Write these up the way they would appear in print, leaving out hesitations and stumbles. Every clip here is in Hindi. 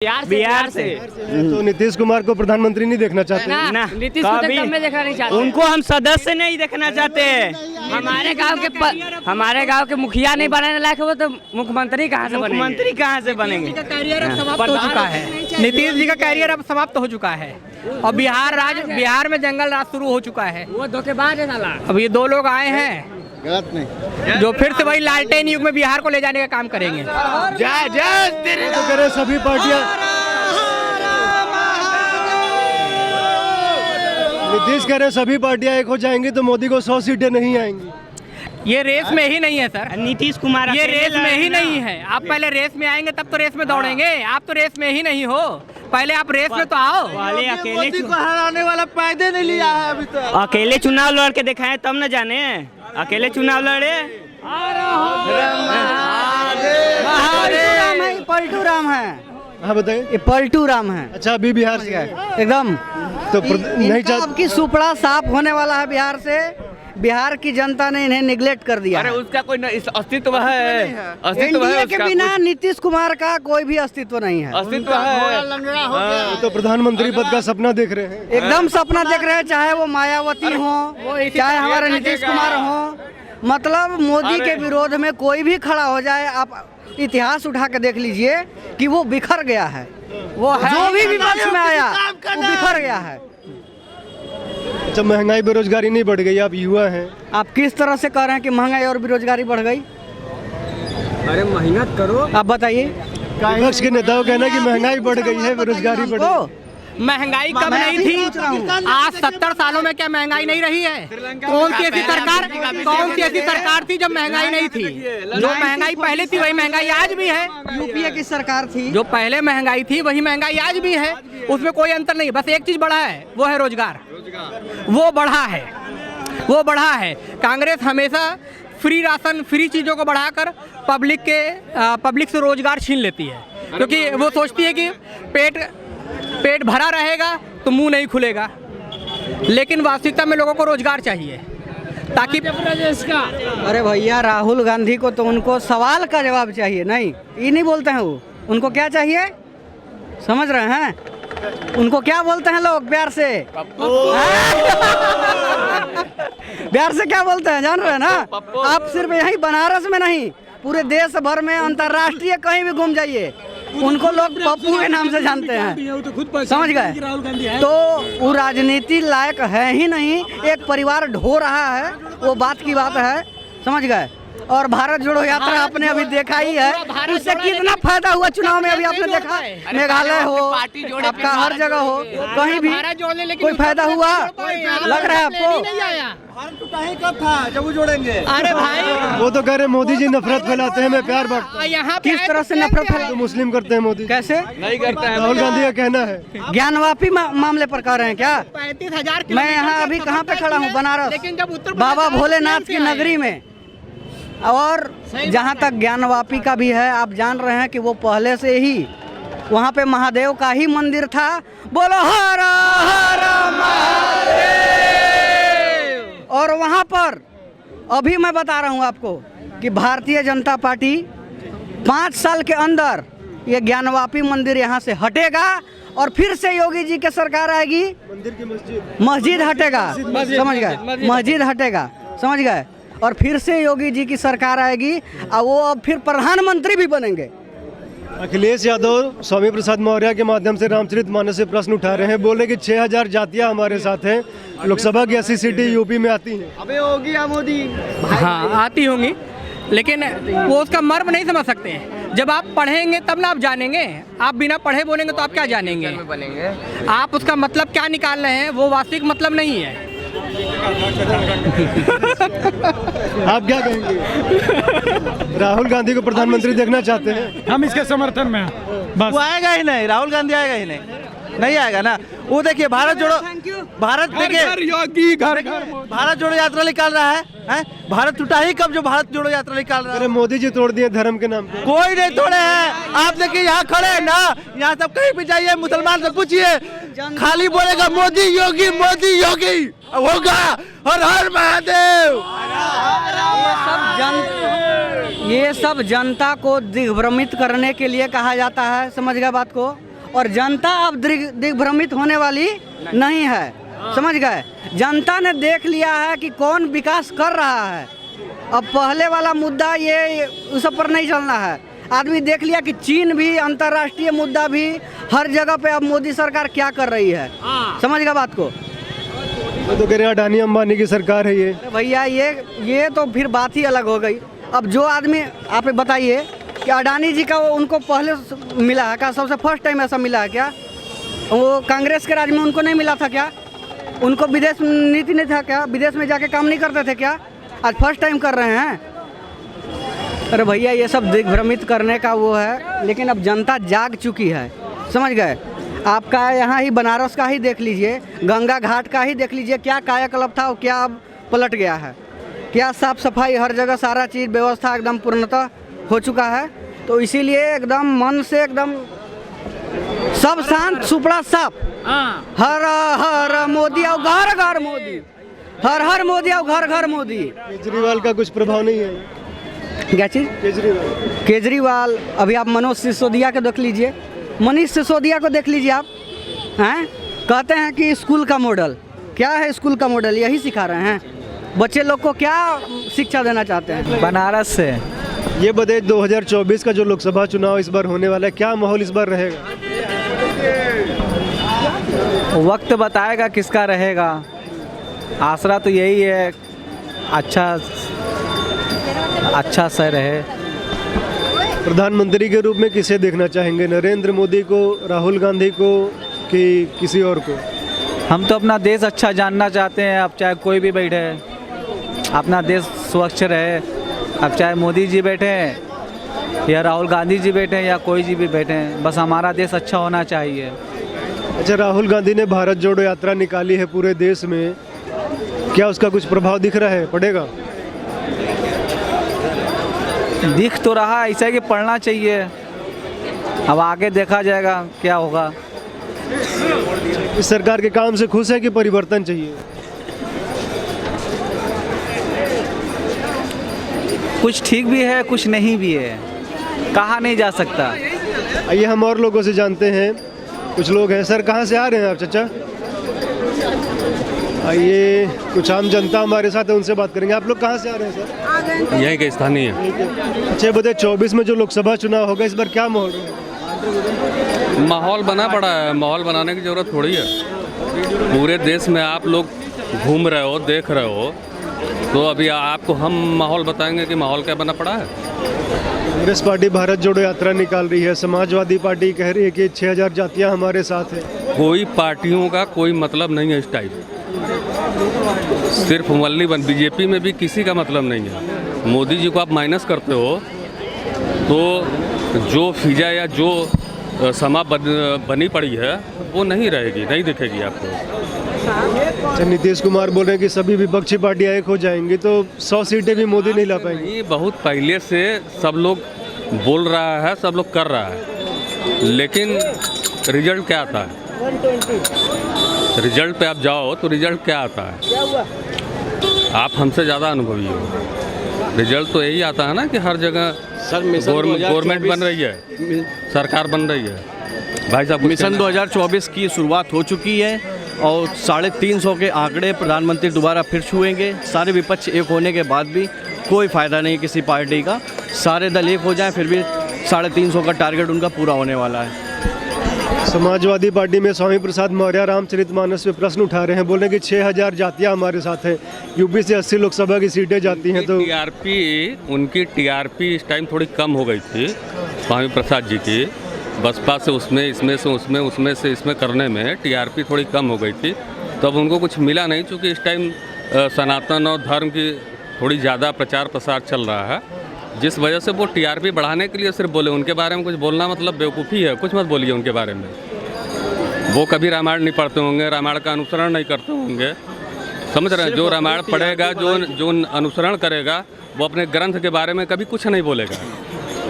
बिहार से। तो नीतीश कुमार को प्रधानमंत्री नहीं देखना चाहते ना, नीतीश को तो कम में देखना नहीं चाहते। उनको हम सदस्य नहीं देखना चाहते। हमारे गांव के मुखिया नहीं बनाने लायक, वो तो मुख्यमंत्री कहाँ से बनेंगे? मुख्यमंत्री कहाँ से बनेंगे? कैरियर अब समाप्त हो चुका है। नीतीश जी का कैरियर अब समाप्त हो चुका है और बिहार में जंगल राज शुरू हो चुका है। वो धोखेबाज है साला। अब ये दो लोग आए हैं जो फिर से वही लालटेन युग में बिहार को ले जाने का काम करेंगे। तो कह रहे सभी पार्टियां, नीतीश कह रहे सभी पार्टियां एक हो जाएंगी तो मोदी को 100 सीटें नहीं आएंगी। ये रेस में ही नहीं है सर, नीतीश कुमार ये रेस में ही नहीं है। आप पहले रेस में आएंगे तब तो रेस में दौड़ेंगे। आप तो रेस में ही नहीं हो, पहले आप रेस में तो आओ। वाले अकेले को हराने वाला पैदे नहीं लिया है अभी तक। अकेले चुनाव लड़ के दिखाए तब न जाने। अकेले चुनाव लड़े। पलटू राम है। हाँ बताइए। ये पलटू राम है। अच्छा, अभी बिहार से एकदम तो नहीं चाहते। आपकी सुपड़ा साफ होने वाला है बिहार से। बिहार की जनता ने इन्हें निगलेक्ट कर दिया। अरे उसका कोई अस्तित्व है? अस्तित्व है एनडीए के बिना नीतीश कुमार का कोई भी अस्तित्व नहीं है। अस्तित्व है। तो प्रधानमंत्री पद का सपना देख रहे हैं। एकदम सपना देख रहे हैं, चाहे वो मायावती हो, चाहे हमारे नीतीश कुमार हो। मतलब मोदी के विरोध में कोई भी खड़ा हो जाए, आप इतिहास उठा के देख लीजिए कि वो बिखर गया है। वो जो भी विपक्ष में आया वो बिखर गया है। अच्छा, महंगाई बेरोजगारी नहीं बढ़ गई? आप युवा हैं, आप किस तरह से कह रहे हैं कि महंगाई और बेरोजगारी बढ़ गई? अरे मेहनत करो। आप बताइए। विपक्ष के नेताओं कहना कि महंगाई बढ़ गई है, बेरोजगारी बढ़ गई। महंगाई कब नहीं थी? आज 70 सालों में क्या महंगाई नहीं रही है? कौन सी ऐसी सरकार थी जब महंगाई नहीं थी? जो महंगाई पहले थी वही महंगाई आज भी है। यूपीए की सरकार थी। जो पहले महंगाई थी वही महंगाई आज भी है, उसमें कोई अंतर नहीं। बस एक चीज बढ़ा है, वो है रोजगार। वो बढ़ा है। कांग्रेस हमेशा फ्री राशन, फ्री चीजों को बढ़ाकर पब्लिक से रोजगार छीन लेती है, क्योंकि वो सोचती है कि पेट भरा रहेगा तो मुंह नहीं खुलेगा। लेकिन वास्तविकता में लोगों को रोजगार चाहिए ताकि अरे भैया, राहुल गांधी को तो उनको सवाल का जवाब चाहिए, नहीं ये नहीं बोलते हैं। वो उनको क्या चाहिए समझ रहे हैं? उनको क्या बोलते हैं लोग प्यार से? प्यार से क्या बोलते हैं जान रहे हैं ना? आप सिर्फ यही बनारस में नहीं, पूरे देश भर में, अंतर्राष्ट्रीय कहीं भी घूम जाइए, उनको लोग पप्पू के नाम से जानते हैं। समझ गए? तो वो राजनीति लायक है ही नहीं। एक परिवार ढो रहा है, वो बात की बात है। समझ गए? और भारत जोड़ो यात्रा आपने अभी देखा ही है, उससे कितना फायदा हुआ चुनाव में। अभी आपने देखा, मेघालय हो, आपका हर जगह हो, कहीं भी कोई फायदा हुआ लग रहा है आपको? कब था जब वो जोड़ेंगे? अरे भाई, वो तो कह रहे मोदी जी नफरत फैलाते हैं, मैं प्यार बांटता हूं। किस तरह से नफरत फैला? तो मुस्लिम करते हैं मोदी। कैसे? नहीं करता है। राहुल गांधी का कहना है। ज्ञानवापी मामले पर कह रहे हैं क्या? 35,000। मैं यहाँ अभी कहाँ पे खड़ा हूँ? बनारस, लेकिन जब उत्तर बाबा भोलेनाथ की नगरी में। और जहाँ तक ज्ञानवापी का भी है, आप जान रहे हैं कि वो पहले से ही वहाँ पे महादेव का ही मंदिर था। बोलो हर हर महादेव। और वहाँ पर अभी मैं बता रहा हूँ आपको कि भारतीय जनता पार्टी 5 साल के अंदर ये ज्ञानवापी मंदिर यहाँ से हटेगा और फिर से योगी जी की सरकार आएगी। मंदिर की मस्जिद हटेगा, समझ गए? मस्जिद हटेगा, समझ गए? और फिर से योगी जी की सरकार आएगी और वो अब फिर प्रधानमंत्री भी बनेंगे। अखिलेश यादव स्वामी प्रसाद मौर्य के माध्यम से रामचरितमानस से प्रश्न उठा रहे हैं। बोले कि 6000 जातियां हमारे साथ हैं, लोकसभा की 80 सीटें यूपी में आती हैं। अबे होगी या मोदी? हाँ, आती होंगी, लेकिन वो उसका मर्म नहीं समझ सकते हैं। जब आप पढ़ेंगे तब ना आप जानेंगे। आप बिना पढ़े बोलेंगे तो आप क्या जानेंगे? आप उसका मतलब क्या निकाल रहे हैं, वो वास्तविक मतलब नहीं है। आप क्या कहेंगे? राहुल गांधी को प्रधानमंत्री देखना चाहते हैं? हम इसके समर्थन में हैं। बस वो आएगा ही नहीं, राहुल गांधी आएगा ही नहीं आएगा ना। वो देखिए भारत जोड़ो यात्रा निकाल रहा है। भारत टूटा ही कब जो भारत जोड़ो यात्रा निकाल रहा है? अरे मोदी जी तोड़ दिए धर्म के नाम पे। कोई नहीं तोड़े हैं। आप देखिए यहाँ खड़े हैं ना, यहाँ सब कहीं भी जाइए, मुसलमान से पूछिए, खाली बोलेगा मोदी योगी होगा। हर हर महादेव। ये सब जनता को दिग्भ्रमित करने के लिए कहा जाता है। समझ गए बात को? और जनता अब दिग्भ्रमित होने वाली नहीं है, समझ गए। जनता ने देख लिया है कि कौन विकास कर रहा है। अब पहले वाला मुद्दा ये उस पर नहीं चलना है। आदमी देख लिया कि चीन भी, अंतर्राष्ट्रीय मुद्दा भी, हर जगह पे अब मोदी सरकार क्या कर रही है, समझ गए बात को। तो कह रहे हैं अडानी अंबानी की सरकार है ये। भैया ये तो फिर बात ही अलग हो गई। अब जो आदमी, आप बताइए कि अडानी जी का उनको पहले मिला है क्या? सबसे फर्स्ट टाइम ऐसा मिला है क्या? वो कांग्रेस के राज में उनको नहीं मिला था क्या? उनको विदेश नीति नहीं था क्या? विदेश में जाके काम नहीं करते थे क्या? आज फर्स्ट टाइम कर रहे हैं। अरे भैया ये सब दिग्भ्रमित करने का वो है, लेकिन अब जनता जाग चुकी है, समझ गए। आपका यहाँ ही बनारस का ही देख लीजिए, गंगा घाट का ही देख लीजिए, क्या कायाकल्प था और क्या अब पलट गया है। क्या साफ सफाई, हर जगह सारा चीज़ व्यवस्था एकदम पूर्णतः हो चुका है। तो इसीलिए एकदम मन से एकदम सब शांत, सुपड़ा साफ। हर हर मोदी और घर घर मोदी, हर हर मोदी और घर घर मोदी। केजरीवाल का कुछ प्रभाव नहीं है? क्या चीज़? केजरीवाल अभी आप मनोज सिसोदिया को देख लीजिए, मनीष सिसोदिया को देख लीजिए आप, हैं कहते हैं कि स्कूल का मॉडल क्या है? स्कूल का मॉडल यही सिखा रहे हैं बच्चे लोग को। क्या शिक्षा देना चाहते हैं? बनारस से। ये बताइए 2024 का जो लोकसभा चुनाव इस बार होने वाला है, क्या माहौल इस बार रहेगा? वक्त बताएगा किसका रहेगा। आसरा तो यही है, अच्छा से रहे। प्रधानमंत्री के रूप में किसे देखना चाहेंगे? नरेंद्र मोदी को, राहुल गांधी को, कि किसी और को? हम तो अपना देश अच्छा जानना चाहते हैं। अब चाहे कोई भी बैठे, अपना देश स्वच्छ रहे। अब चाहे मोदी जी बैठे हैं या राहुल गांधी जी बैठे हैं या कोई जी भी बैठे हैं, बस हमारा देश अच्छा होना चाहिए। अच्छा, राहुल गांधी ने भारत जोड़ो यात्रा निकाली है पूरे देश में, क्या उसका कुछ प्रभाव दिख रहा है, पड़ेगा? दिख तो रहा ऐसा है कि पढ़ना चाहिए, अब आगे देखा जाएगा क्या होगा। इस सरकार के काम से खुश है कि परिवर्तन चाहिए? कुछ ठीक भी है, कुछ नहीं भी है, कहा नहीं जा सकता। आइए हम और लोगों से जानते हैं, कुछ लोग हैं। सर कहाँ से आ रहे हैं आप चाचा? आइए कुछ आम जनता हमारे साथ है, उनसे बात करेंगे। आप लोग कहाँ से आ रहे हैं सर? यहीं के स्थानीय। अच्छा बताइए 24 में जो लोकसभा चुनाव होगा इस बार क्या माहौल है? माहौल बना पड़ा है, माहौल बनाने की ज़रूरत थोड़ी है। पूरे देश में आप लोग घूम रहे हो, देख रहे हो, तो अभी आपको हम माहौल बताएंगे कि माहौल क्या बना पड़ा है। कांग्रेस पार्टी भारत जोड़ो यात्रा निकाल रही है, समाजवादी पार्टी कह रही है कि 6000 जातियां हमारे साथ हैं। कोई पार्टियों का कोई मतलब नहीं है इस टाइप, सिर्फ मल्ली बीजेपी में भी किसी का मतलब नहीं है। मोदी जी को आप माइनस करते हो तो जो फिजा या जो समा बनी पड़ी है वो नहीं रहेगी, नहीं दिखेगी आपको। अच्छा, नीतीश कुमार बोल रहे हैं कि सभी विपक्षी पार्टियां एक हो जाएंगी तो 100 सीटें भी मोदी नहीं ला पाएंगे। ये बहुत पहले से सब लोग बोल रहा है, सब लोग कर रहा है, लेकिन रिजल्ट क्या आता है? रिजल्ट पे आप जाओ तो रिजल्ट क्या आता है? आप हमसे ज़्यादा अनुभवी हो। रिजल्ट तो यही आता है ना कि हर जगह गवर्नमेंट बन रही है, सरकार बन रही है। भाई साहब, मिशन 2024 की शुरुआत हो चुकी है और 350 के आंकड़े प्रधानमंत्री दोबारा फिर छुएंगे। सारे विपक्ष एक होने के बाद भी कोई फ़ायदा नहीं किसी पार्टी का, सारे दल एक हो जाएं फिर भी 350 का टारगेट उनका पूरा होने वाला है। समाजवादी पार्टी में स्वामी प्रसाद मौर्य रामचरितमानस पे प्रश्न उठा रहे हैं, बोल रहे हैं कि 6000 जातियां हमारे साथ हैं। यूपी से 80 लोकसभा की सीटें जाती हैं तो उनकी टीआरपी इस टाइम थोड़ी कम हो गई थी स्वामी प्रसाद जी की। बसपा से उसमें, इसमें से उसमें, उसमें से इसमें करने में टीआरपी थोड़ी कम हो गई थी, तब उनको कुछ मिला नहीं, क्योंकि इस टाइम सनातन और धर्म की थोड़ी ज़्यादा प्रचार प्रसार चल रहा है, जिस वजह से वो टीआरपी बढ़ाने के लिए सिर्फ बोले। उनके बारे में कुछ बोलना मतलब बेवकूफ़ी है, कुछ मत बोलिए उनके बारे में। वो कभी रामायण नहीं पढ़ते होंगे, रामायण का अनुसरण नहीं करते होंगे, समझ रहे हैं? जो रामायण पढ़ेगा, जो अनुसरण करेगा, वो अपने ग्रंथ के बारे में कभी कुछ नहीं बोलेगा,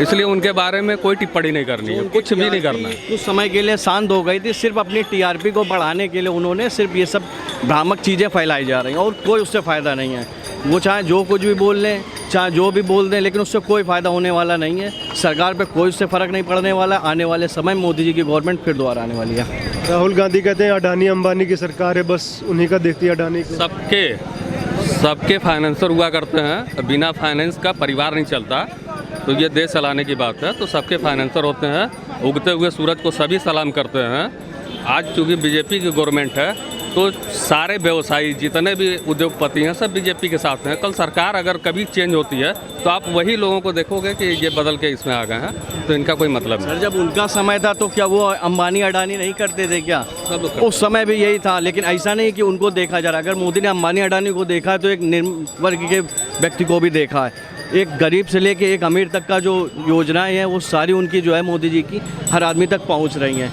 इसलिए उनके बारे में कोई टिप्पणी नहीं करनी है, कुछ भी नहीं करना है। कुछ समय के लिए शांत हो गई थी, सिर्फ अपनी टीआरपी को बढ़ाने के लिए उन्होंने सिर्फ ये सब भ्रामक चीज़ें फैलाई जा रही हैं और कोई उससे फ़ायदा नहीं है। वो चाहे जो कुछ भी बोल लें, चाहे जो भी बोल दें, लेकिन उससे कोई फ़ायदा होने वाला नहीं है। सरकार पे कोई उससे फ़र्क नहीं पड़ने वाला। आने वाले समय में मोदी जी की गवर्नमेंट फिर दोबारा आने वाली है। राहुल गांधी कहते हैं अडानी अंबानी की सरकार है, बस उन्हीं का देखती है अडानी को। सबके फाइनेंसर हुआ करते हैं, बिना फाइनेंस का परिवार नहीं चलता। तो ये देश चलाने की बात है, तो सबके फाइनेंसर होते हैं। उगते हुए सूरज को सभी सलाम करते हैं। आज चूँकि बीजेपी की गवर्नमेंट है, तो सारे व्यवसायी जितने भी उद्योगपति हैं सब बीजेपी के साथ हैं। कल सरकार अगर कभी चेंज होती है तो आप वही लोगों को देखोगे कि ये बदल के इसमें आ गए हैं, तो इनका कोई मतलब नहीं। सर, जब उनका समय था तो क्या वो अंबानी अडानी नहीं करते थे क्या? उस समय भी यही था, लेकिन ऐसा नहीं कि उनको देखा जा रहा। अगर मोदी ने अंबानी अडानी को देखा है तो एक निम्न वर्ग के व्यक्ति को भी देखा है। एक गरीब से लेके एक अमीर तक का जो योजनाएं हैं वो सारी उनकी जो है मोदी जी की हर आदमी तक पहुंच रही हैं।